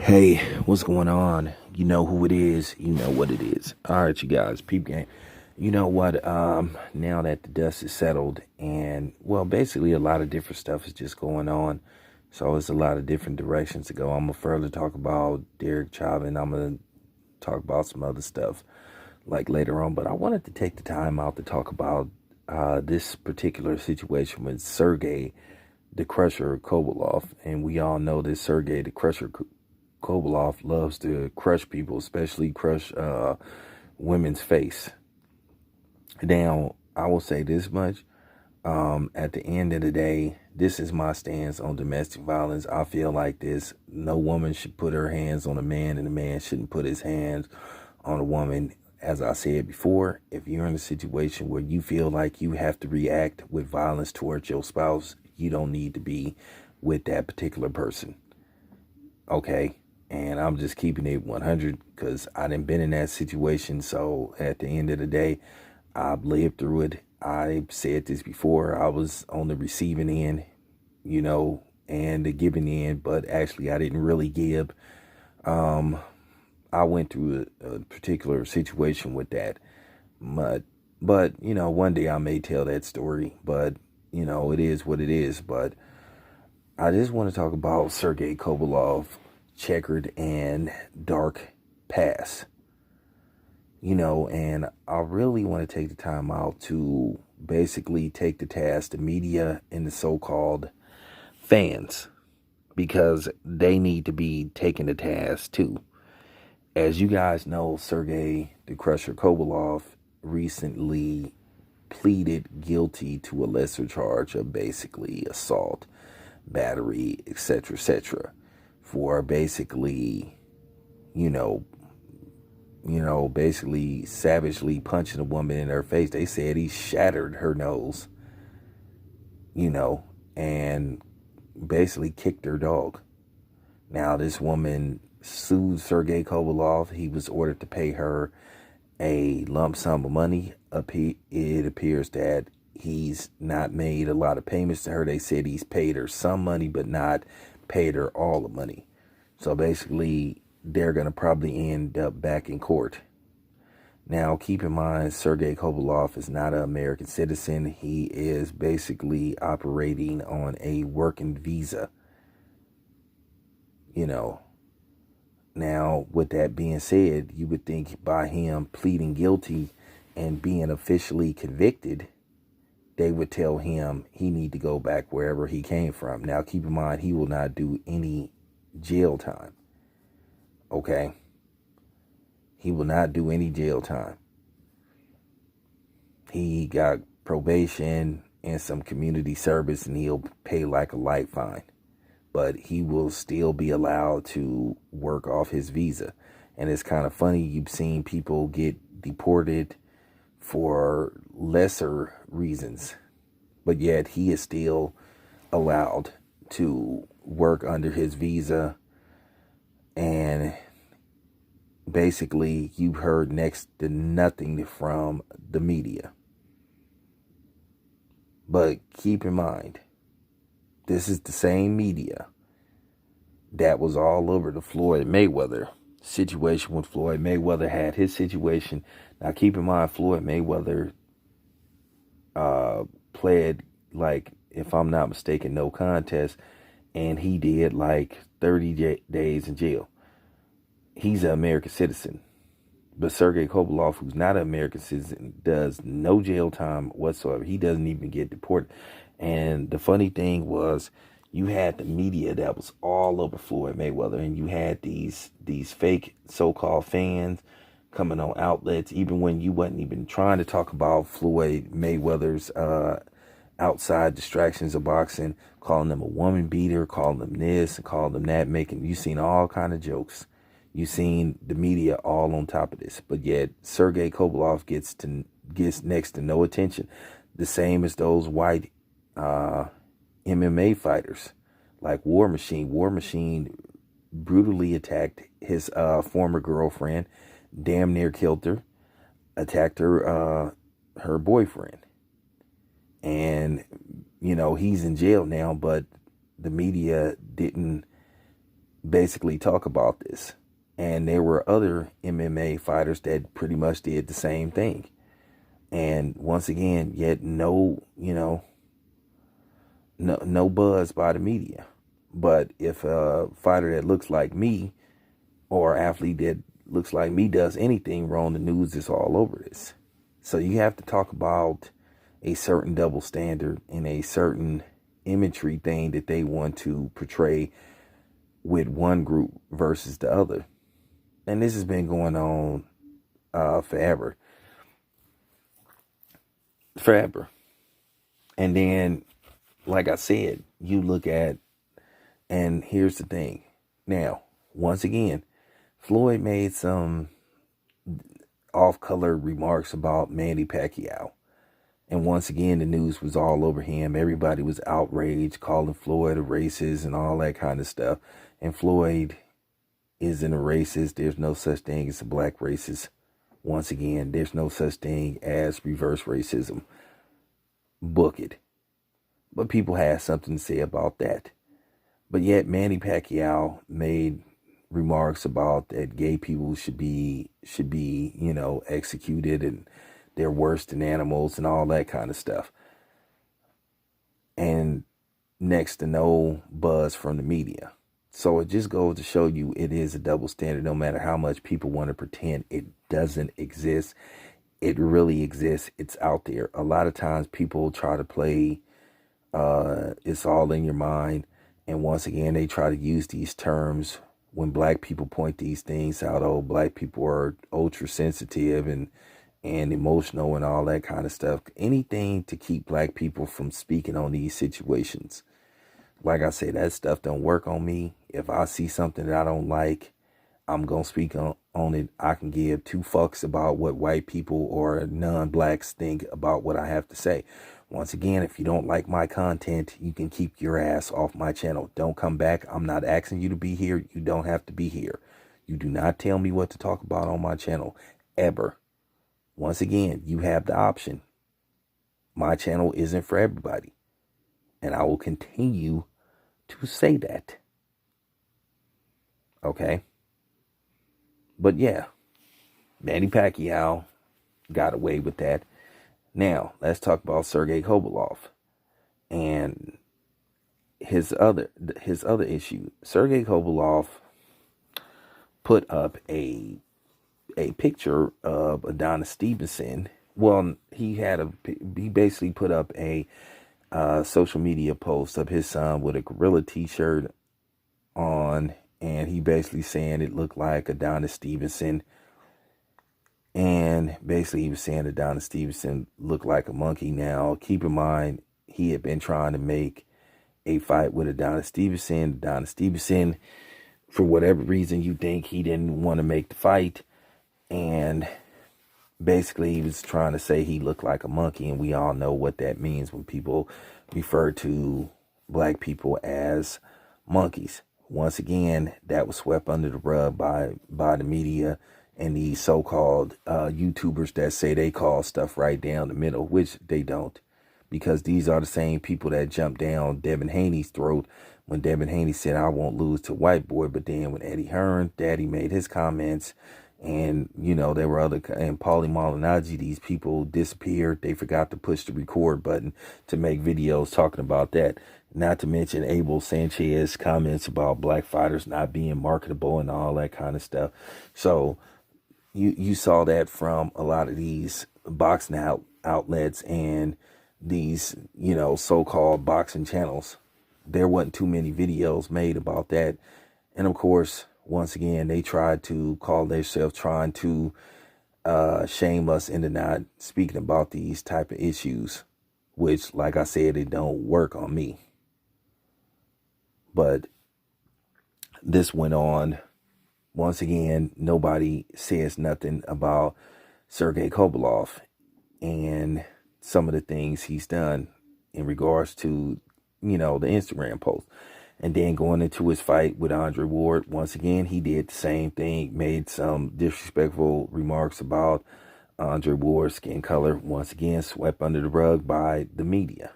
Hey, what's going on? You know who it is. You know what it is. All right, you guys, peep game. You know what? Now that the dust is settled, and well, basically a lot of different stuff is just going on. So it's a lot of different directions to go. I'm gonna further talk about Derek Chauvin. I'm gonna talk about some other stuff like later on. But I wanted to take the time out to talk about this particular situation with Sergey the Crusher Kovalov, and we all know that Sergey the Crusher Kovalov loves to crush people, especially crush women's face. Now, I will say this much. At the end of the day, this is my stance on domestic violence. I feel like this. No woman should put her hands on a man, and a man shouldn't put his hands on a woman. As I said before, if you're in a situation where you feel like you have to react with violence towards your spouse, you don't need to be with that particular person. Okay? And I'm just keeping it 100 because I done been in that situation. So at the end of the day, I've lived through it. I said this before. I was on the receiving end, and the giving end, but actually I didn't really give. I went through a particular situation with that. But, one day I may tell that story, but, it is what it is. But I just want to talk about Sergey Kovalov checkered and dark past. And I really want to take the time out to basically take the task, the media and the so-called fans, because they need to be taking the task too. As you guys know, Sergey the Crusher Kovalov recently pleaded guilty to a lesser charge of basically assault, battery, etc., for basically, you know, basically savagely punching a woman in her face. They said he shattered her nose, and basically kicked her dog. Now, this woman sued Sergey Kovalov. He was ordered to pay her a lump sum of money. It appears that he's not made a lot of payments to her. They said he's paid her some money, but not paid her all the money. So basically, they're going to probably end up back in court. Now, keep in mind, Sergey Kovalov is not an American citizen. He is basically operating on a working visa. Now, with that being said, you would think by him pleading guilty and being officially convicted, they would tell him he need to go back wherever he came from. Now, keep in mind, he will not do any jail time. Okay? He will not do any jail time. He got probation and some community service, and he'll pay like a light fine. But he will still be allowed to work off his visa. And it's kind of funny, you've seen people get deported for lesser reasons, but yet he is still allowed to work under his visa. And basically, you've heard next to nothing from the media. But keep in mind, this is the same media that was all over the Floyd Mayweather situation. When Floyd Mayweather had his situation. Now, keep in mind, Floyd Mayweather pled, like, if I'm not mistaken, no contest, and he did like 30 days in jail. He's an American citizen. But Sergey Kovalov, who's not an American citizen, does no jail time whatsoever. He doesn't even get deported. And the funny thing was, you had the media that was all over Floyd Mayweather, and you had these fake so-called fans coming on outlets, even when you wasn't even trying to talk about Floyd Mayweather's outside distractions of boxing, calling them a woman beater, calling them this and calling them that, making you seen all kind of jokes. You seen the media all on top of this, but yet Sergey Kovalov gets next to no attention. The same as those white MMA fighters like War Machine. War Machine brutally attacked his former girlfriend, damn near killed her, attacked her boyfriend, and he's in jail now. But the media didn't basically talk about this. And there were other MMA fighters that pretty much did the same thing. And once again, yet no buzz by the media. But if a fighter that looks like me or athlete that looks like me does anything wrong, the news is all over this. So you have to talk about a certain double standard and a certain imagery thing that they want to portray with one group versus the other. And this has been going on forever. Forever. And then, like I said, you look at, and here's the thing. Now, once again, Floyd made some off-color remarks about Manny Pacquiao. And once again, the news was all over him. Everybody was outraged, calling Floyd a racist and all that kind of stuff. And Floyd isn't a racist. There's no such thing as a black racist. Once again, there's no such thing as reverse racism. Book it. But people have something to say about that. But yet Manny Pacquiao made remarks about that gay people should be, executed and they're worse than animals and all that kind of stuff. And next to no buzz from the media. So it just goes to show you it is a double standard. No matter how much people want to pretend it doesn't exist, it really exists. It's out there. A lot of times people try to play it's all in your mind. And once again, they try to use these terms when black people point these things out. Oh, black people are ultra sensitive and emotional and all that kind of stuff. Anything to keep black people from speaking on these situations. Like I say, that stuff don't work on me. If I see something that I don't like, I'm going to speak on it. I can give two fucks about what white people or non-blacks think about what I have to say. Once again, if you don't like my content, you can keep your ass off my channel. Don't come back. I'm not asking you to be here. You don't have to be here. You do not tell me what to talk about on my channel, ever. Once again, you have the option. My channel isn't for everybody. And I will continue to say that. Okay? But yeah, Manny Pacquiao got away with that. Now, let's talk about Sergey Kovalev and his other issue. Sergey Kovalev put up a picture of Adonis Stevenson. Well, he basically put up a social media post of his son with a gorilla t-shirt on, and he basically saying it looked like Adonis Stevenson. And basically he was saying Adonis Stevenson looked like a monkey. Now, keep in mind, he had been trying to make a fight with Adonis Stevenson. Adonis Stevenson, for whatever reason you think, he didn't want to make the fight. And basically he was trying to say he looked like a monkey. And we all know what that means when people refer to black people as monkeys. Once again, that was swept under the rug by the media and these so-called YouTubers that say they call stuff right down the middle, which they don't. Because these are the same people that jumped down Devin Haney's throat when Devin Haney said, I won't lose to white boy. But then when Eddie Hearn, Daddy made his comments, and, there were and Paulie Malignaggi, these people disappeared. They forgot to push the record button to make videos talking about that. Not to mention Abel Sanchez's comments about black fighters not being marketable and all that kind of stuff. So you saw that from a lot of these boxing outlets and these, so-called boxing channels. There wasn't too many videos made about that. And of course, once again, they tried to call themselves trying to shame us into not speaking about these type of issues, which, like I said, it don't work on me. But this went on. Once again, nobody says nothing about Sergey Kovalev and some of the things he's done in regards to, the Instagram post. And then going into his fight with Andre Ward, once again, he did the same thing, made some disrespectful remarks about Andre Ward's skin color, once again, swept under the rug by the media.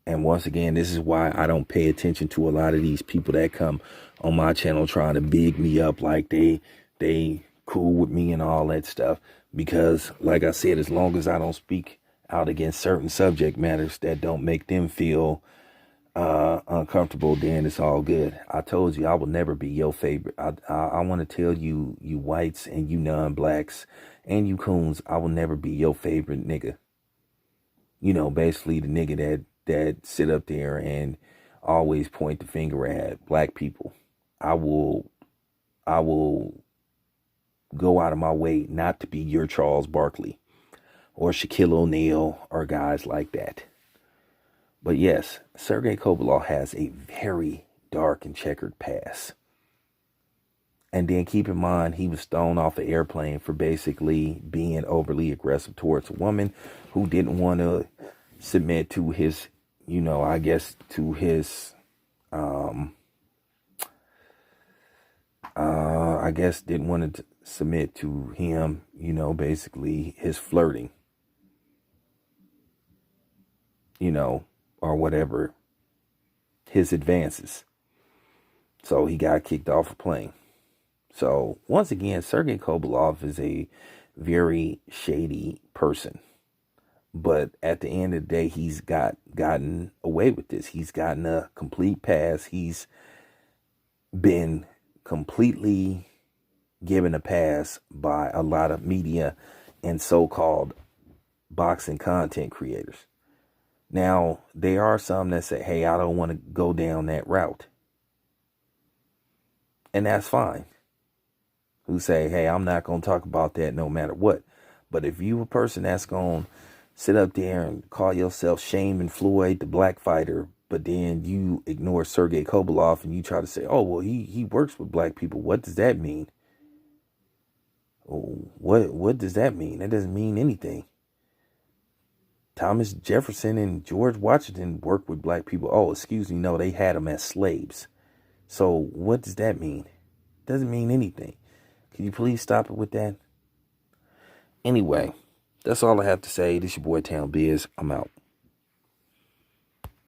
And once again, this is why I don't pay attention to a lot of these people that come on my channel trying to big me up like they cool with me and all that stuff. Because like I said, as long as I don't speak out against certain subject matters that don't make them feel uncomfortable, then it's all good. I told you I will never be your favorite. I want to tell you, you whites and you non-blacks and you coons, I will never be your favorite nigga. You know, basically the nigga that sit up there and always point the finger at black people. I will go out of my way not to be your Charles Barkley or Shaquille O'Neal or guys like that. But yes, Sergey Kovalev has a very dark and checkered past. And then keep in mind, he was thrown off an airplane for basically being overly aggressive towards a woman who didn't want to submit to his, you know, I guess to his, I guess didn't want to submit to him, you know, basically his flirting, you know, or whatever, his advances. So he got kicked off a plane. So once again, Sergey Kovalev is a very shady person. But at the end of the day, he's gotten away with this. He's gotten a complete pass. He's been completely given a pass by a lot of media and so-called boxing content creators. Now, there are some that say, hey, I don't want to go down that route. And that's fine. Who say, hey, I'm not going to talk about that no matter what. But if you a person that's going to sit up there and call yourself Shaman Floyd, the black fighter, but then you ignore Sergey Kovalev and you try to say, oh, well, he works with black people. What does that mean? What does that mean? That doesn't mean anything. Thomas Jefferson and George Washington worked with black people. Oh, excuse me. No, they had them as slaves. So what does that mean? It doesn't mean anything. Can you please stop it with that? Anyway, that's all I have to say. This your boy Town Biz. I'm out.